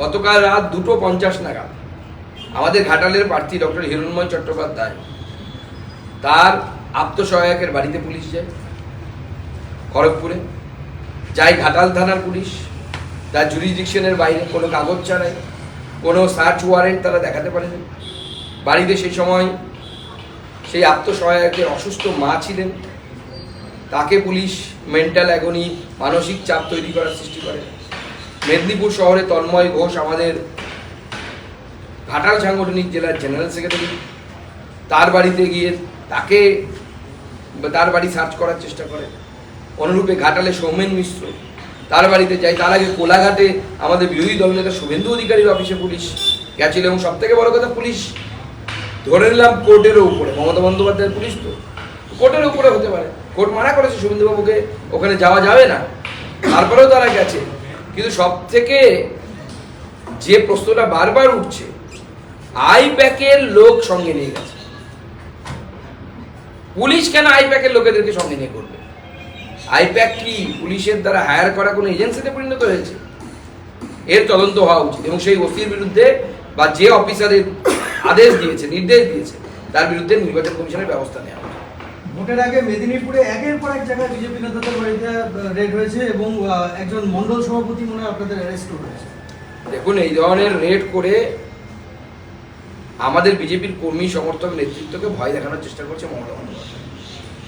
গতকাল রাত 2:50 নাগাদ আমাদের ঘাটালের প্রার্থী ডক্টর হিরণময় চট্টোপাধ্যায় তার আত্মসহায়কের বাড়িতে পুলিশ যায়, খড়গপুরে যায় ঘাটাল থানার পুলিশ, তার জুরিসডিকশনের বাইরে কোনো কাগজ ছাড়াই, কোনো সার্চ ওয়ারেন্ট তারা দেখাতে পারেনি। বাড়িতে সেই সময় সেই আত্মসহায়কের অসুস্থ মা ছিলেন, তাকে পুলিশ মেন্টাল অ্যাগনি, মানসিক চাপ তৈরি করার সৃষ্টি করে। মেদিনীপুর শহরে তন্ময় ঘোষ আমাদের ঘাটাল সাংগঠনিক জেলার জেনারেল সেক্রেটারি, তার বাড়িতে গিয়ে তার বাড়ি সার্চ করার চেষ্টা করে। অনুরূপে ঘাটালে সৌমেন মিশ্র, তার বাড়িতে যায়। তার আগে কোলাঘাটে আমাদের বিরোধী দলনেতা শুভেন্দু অধিকারীর অফিসে পুলিশ গেছিল। এবং সব থেকে বড় কথা, পুলিশ ধরে নিলাম কোর্টেরও উপরে, মমতা বন্দ্যোপাধ্যায়ের পুলিশ তো কোর্টের উপরে হতে পারে, কোর্ট মানা করেছে শুভেন্দুবাবুকে ওখানে যাওয়া যাবে না, তারপরেও তারা গেছে। কিন্তু সব থেকে যে প্রশ্নটা বারবার উঠছে, আইপ্যাকের লোক সঙ্গে নিয়ে গেছে, পুলিশ কেন আইপ্যাকের লোকেদেরকে সঙ্গে নিয়ে করবে? আইপ্যাক কি পুলিশের দ্বারা হায়ার করা কোনো এজেন্সিতে পরিণত হয়েছে? এর তদন্ত হওয়া উচিত এবং সেই ওসির বিরুদ্ধে বা যে অফিসারের আদেশ দিয়েছে, নির্দেশ দিয়েছে, তার বিরুদ্ধে নির্বাচন কমিশনের ব্যবস্থা নেওয়া উচিত। ভোটের আগে মেদিনীপুরে একের পর এক জায়গায় বিজেপি নেতাদের বাড়িতে রেড হয়েছে এবং একজন মন্ডল সভাপতি মনে হয় আপনাদের অ্যারেস্ট হয়েছে। দেখুন, এই ধরনের রেড করে আমাদের বিজেপির কর্মী সমর্থক নেতৃত্বকে ভয় দেখানোর চেষ্টা করছে মমতা বন্দ্যোপাধ্যায়।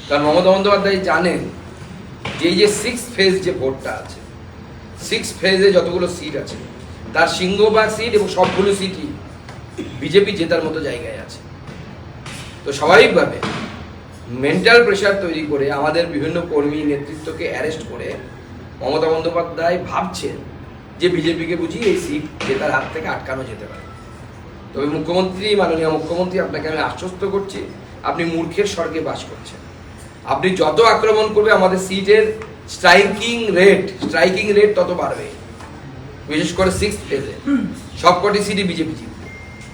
কারণ মমতা বন্দ্যোপাধ্যায় জানেন যে এই যে 6th ফেজ যে ভোটটা আছে, 6th ফেজে যতগুলো সিট আছে তার সিংহভাগ সিট এবং সবগুলো সিটই বিজেপি জেতার মতো জায়গায় আছে। তো স্বাভাবিকভাবে মেন্টাল প্রেশার তৈরি করে আমাদের বিভিন্ন কর্মী নেতৃত্বকে অ্যারেস্ট করে মমতা বন্দ্যোপাধ্যায় ভাবছেন যে বিজেপিকে বুঝি এই সিট জেতার হাত থেকে আটকানো যেতে পারে। তবে মাননীয় মুখ্যমন্ত্রী, আপনাকে আমি আশ্বস্ত করছি, আপনি মূর্খের স্বর্গে বাস করছেন। আপনি যত আক্রমণ করবে আমাদের সিটের স্ট্রাইকিং রেট তত বাড়বে। বিশেষ করে 6th ফেজে সবকটি সিটই বিজেপি জিতবে।